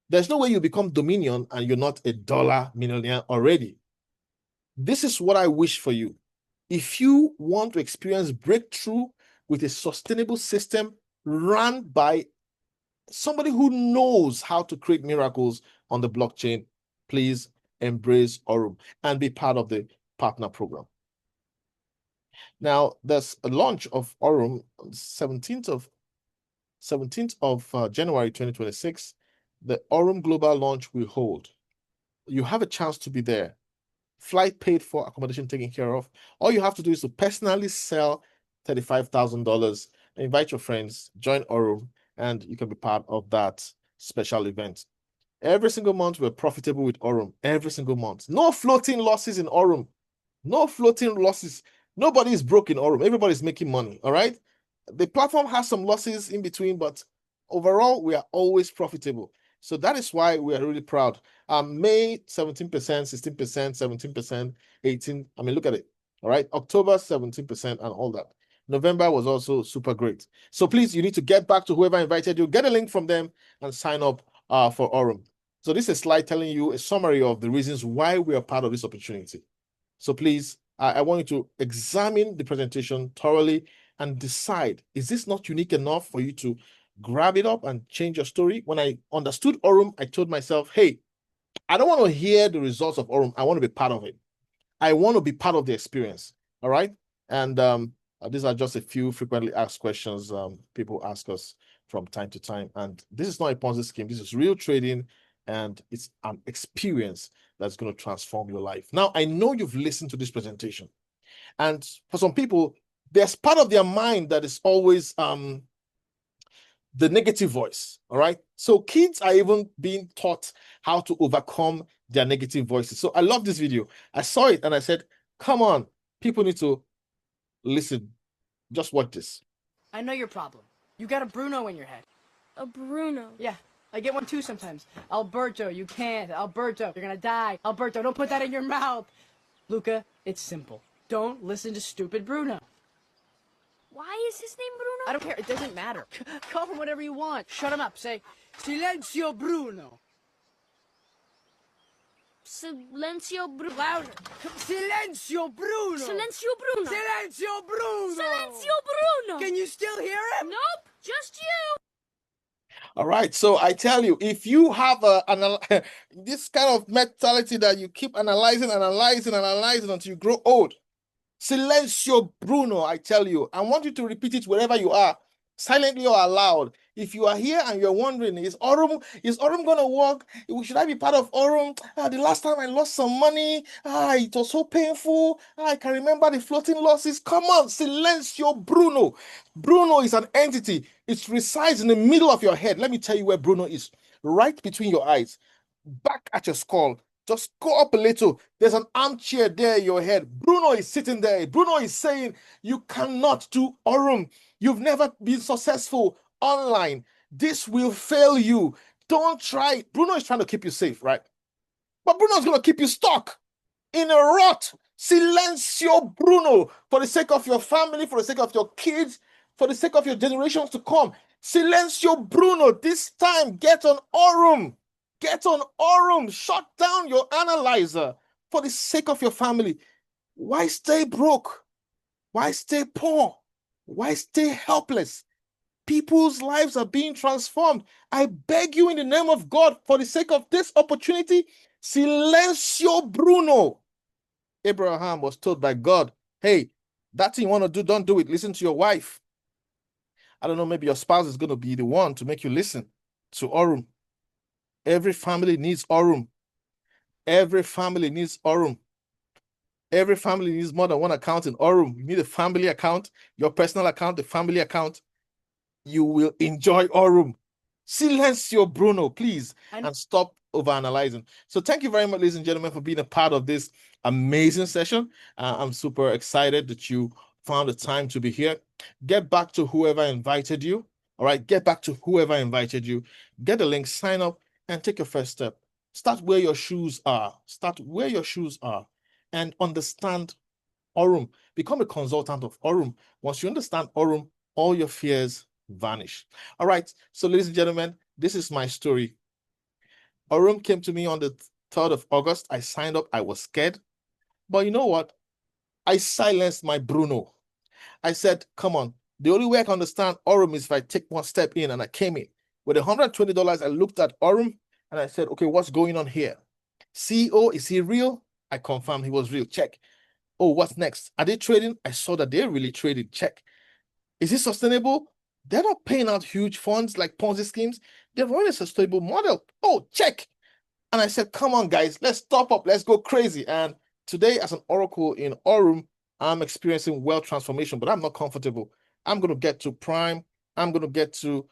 Speaker 1: There's no way you become Dominion and you're not a dollar millionaire already. This is what I wish for you. If you want to experience breakthrough with a sustainable system run by somebody who knows how to create miracles on the blockchain, please embrace Aurum and be part of the partner program. Now, there's a launch of Aurum on 17th of January 2026. The Aurum Global launch will hold. You have a chance to be there. Flight paid for, accommodation taken care of. All you have to do is to personally sell $35,000, invite your friends, join Aurum, and you can be part of that special event. Every single month, we're profitable with Aurum. Every single month. No floating losses in Aurum. No floating losses. Nobody is broke in Aurum. Everybody's making money, all right? The platform has some losses in between, but overall, we are always profitable. So that is why we are really proud. May, 17%, 16%, 17%, 18%. I mean, look at it. All right. October, 17% and all that. November was also super great. So please, you need to get back to whoever invited you, get a link from them and sign up for Aurum. So this is a slide telling you a summary of the reasons why we are part of this opportunity. So please, I want you to examine the presentation thoroughly and decide, is this not unique enough for you to grab it up and change your story? When I understood Aurum, I told myself, hey, I don't want to hear the results of Aurum. I want to be part of it. I want to be part of the experience. All right. And these are just a few frequently asked questions people ask us from time to time. And this is not a Ponzi scheme. This is real trading, and it's an experience that's going to transform your life. Now, I know you've listened to this presentation. And for some people, there's part of their mind that is always the negative voice, all right? So kids are even being taught how to overcome their negative voices. So I love this video. I saw it and I said, come on, people need to listen. Just watch this.
Speaker 8: I know your problem. You got a Bruno in your head.
Speaker 9: A Bruno?
Speaker 8: Yeah, I get one too sometimes. Alberto, you can't. Alberto, you're gonna die. Alberto, don't put that in your mouth. Luca, it's simple. Don't listen to stupid Bruno.
Speaker 9: Why is his name Bruno?
Speaker 8: I don't care. It doesn't matter. Call him whatever you want. Shut him up. Say, Silenzio Bruno.
Speaker 9: Silenzio Bruno.
Speaker 8: Louder. Silenzio Bruno.
Speaker 9: Silenzio Bruno.
Speaker 8: Silenzio Bruno.
Speaker 9: Silenzio Bruno.
Speaker 8: Can you still hear him?
Speaker 9: Nope, just you.
Speaker 1: All right. So I tell you, if you have this kind of mentality that you keep analyzing until you grow old, Silencio Bruno, I tell you. I want you to repeat it wherever you are, silently or aloud. If you are here and you're wondering, is Aurum gonna work? Should I be part of Aurum? The last time I lost some money, it was so painful. I can remember the floating losses. Come on, Silencio Bruno. Bruno is an entity. It resides in the middle of your head. Let me tell you where Bruno is. Right between your eyes, back at your skull. Just go up a little. There's an armchair there in your head. Bruno is sitting there. Bruno is saying, you cannot do Aurum. You've never been successful online. This will fail you. Don't try. Bruno is trying to keep you safe, right? But Bruno is going to keep you stuck in a rut. Silencio Bruno. For the sake of your family, for the sake of your kids, for the sake of your generations to come. Silencio Bruno. This time, get on Aurum. Get on Aurum. Shut down your analyzer for the sake of your family. Why stay broke? Why stay poor? Why stay helpless? People's lives are being transformed. I beg you in the name of God, for the sake of this opportunity, Silencio Bruno. Abraham was told by God, hey, that thing you want to do, don't do it. Listen to your wife. I don't know, maybe your spouse is going to be the one to make you listen to Aurum. Every family needs Aurum. Every family needs Aurum. Every family needs more than one account in Aurum. You need a family account, your personal account, the family account. You will enjoy Aurum. Silencio Bruno, please, and stop overanalyzing. So thank you very much, ladies and gentlemen, for being a part of this amazing session. I'm super excited that you found the time to be here. Get back to whoever invited you. All right, get back to whoever invited you. Get the link, sign up, and take your first step. Start where your shoes are. Start where your shoes are and understand Aurum. Become a consultant of Aurum. Once you understand Aurum, all your fears vanish. All right. So, ladies and gentlemen, this is my story. Aurum came to me on the 3rd of August. I signed up. I was scared. But you know what? I silenced my Bruno. I said, come on. The only way I can understand Aurum is if I take one step in, and I came in. With $120, I looked at Aurum and I said, okay, what's going on here? CEO, is he real? I confirmed he was real. Check. Oh, what's next? Are they trading? I saw that they're really trading. Check. Is it sustainable? They're not paying out huge funds like Ponzi schemes. They're running a sustainable model. Oh, check. And I said, come on, guys, let's top up. Let's go crazy. And today, as an oracle in Aurum, I'm experiencing wealth transformation, but I'm not comfortable. I'm going to get to prime. I'm going to get to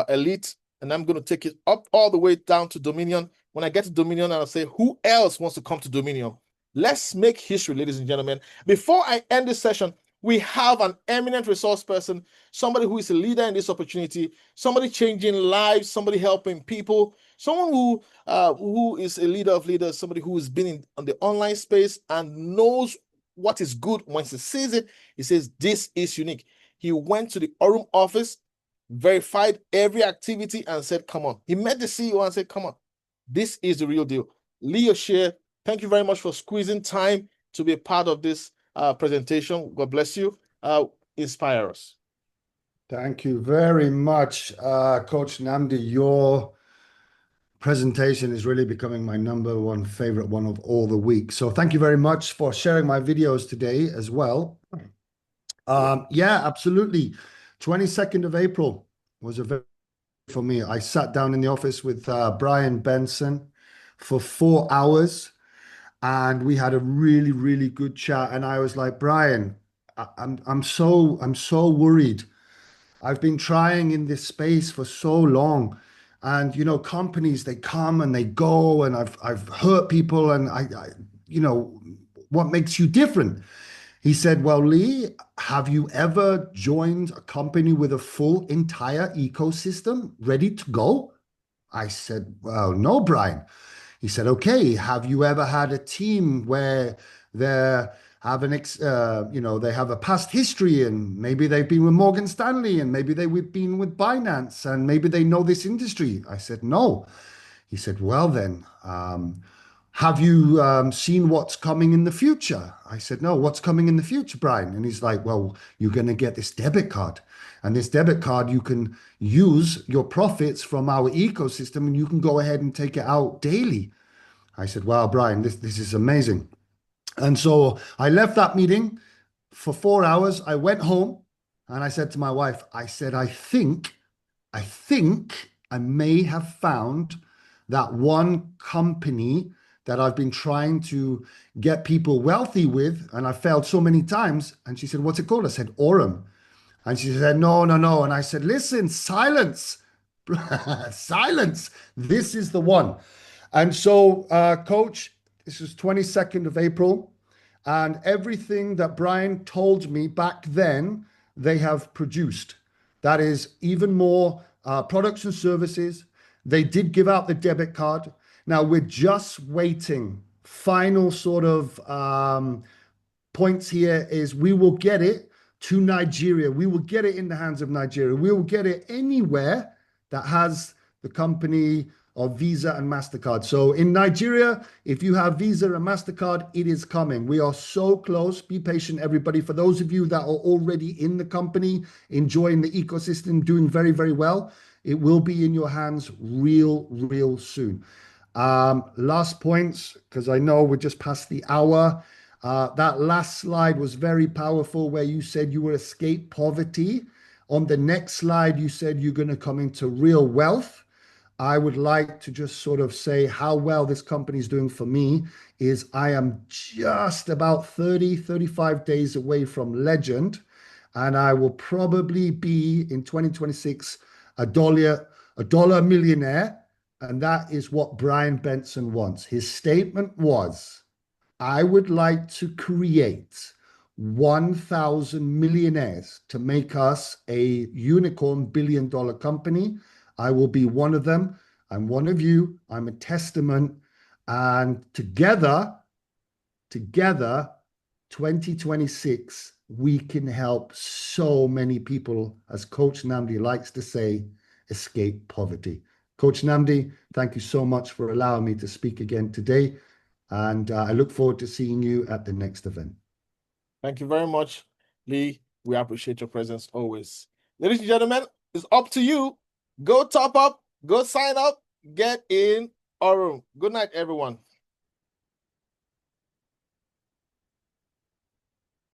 Speaker 1: elite, and I'm going to take it up all the way down to Dominion. When I get to Dominion, I'll say, who else wants to come to Dominion? Let's make history, ladies and gentlemen. Before I end this session, we have an eminent resource person, somebody who is a leader in this opportunity, somebody changing lives, somebody helping people, someone who is a leader of leaders, somebody who has been on the online space and knows what is good. Once he sees it, he says, this is unique. He went to the Aurum office, verified every activity and said, come on. He met the CEO and said, come on, this is the real deal. Lee Oshea, thank you very much for squeezing time to be a part of this presentation. God bless you. Inspire us.
Speaker 5: Thank you very much, Coach Namdi. Your presentation is really becoming my number one favorite one of all the week. So thank you very much for sharing my videos today as well. Yeah, absolutely. 22nd of April was a very for me. I sat down in the office with Brian Benson for 4 hours. And we had a really, really good chat. And I was like, Brian, I'm so worried. I've been trying in this space for so long. And, you know, companies, they come and they go, and I've hurt people. And you know, what makes you different? He said, well, Lee, have you ever joined a company with a full entire ecosystem ready to go? I said, well, no, Brian. He said, okay, have you ever had a team where they have they have a past history, and maybe they've been with Morgan Stanley, and maybe they've been with Binance, and maybe they know this industry? I said, no. He said, well then, have you seen what's coming in the future? I said, no, what's coming in the future, Brian? And he's like, well, you're going to get this debit card. And this debit card, you can use your profits from our ecosystem and you can go ahead and take it out daily. I said, wow, Brian, this is amazing. And so I left that meeting for 4 hours. I went home and I said to my wife, I said, I think I may have found that one company that I've been trying to get people wealthy with, and I failed so many times. And she said, what's it called? I said, Aurum. And she said, no, no, no. And I said, listen, silence, silence. This is the one. And so, coach, this is 22nd of April. And everything that Brian told me back then, they have produced. That is even more products and services. They did give out the debit card. Now we're just waiting. Final sort of points here is we will get it to Nigeria. We will get it in the hands of Nigeria. We will get it anywhere that has the company of Visa and MasterCard. So in Nigeria, if you have Visa and MasterCard, it is coming. We are so close. Be patient, everybody. For those of you that are already in the company, enjoying the ecosystem, doing very, very well, it will be in your hands real soon. Last points, because I know we're just past the hour. That last slide was very powerful where you said you will escape poverty. On the next slide, you said you're going to come into real wealth. I would like to just sort of say how well this company is doing for me is I am just about 35 days away from legend. And I will probably be in 2026 a dollar millionaire. And that is what Brian Benson wants. His statement was, I would like to create 1,000 millionaires to make us a unicorn billion-dollar company. I will be one of them. I'm one of you. I'm a testament. And together, 2026, we can help so many people, as Coach Nnamdi likes to say, escape poverty. Coach Nnamdi, thank you so much for allowing me to speak again today. And I look forward to seeing you at the next event.
Speaker 1: Thank you very much, Lee. We appreciate your presence always. Ladies and gentlemen, it's up to you. Go top up, go sign up, get in Aurum. Good night, everyone.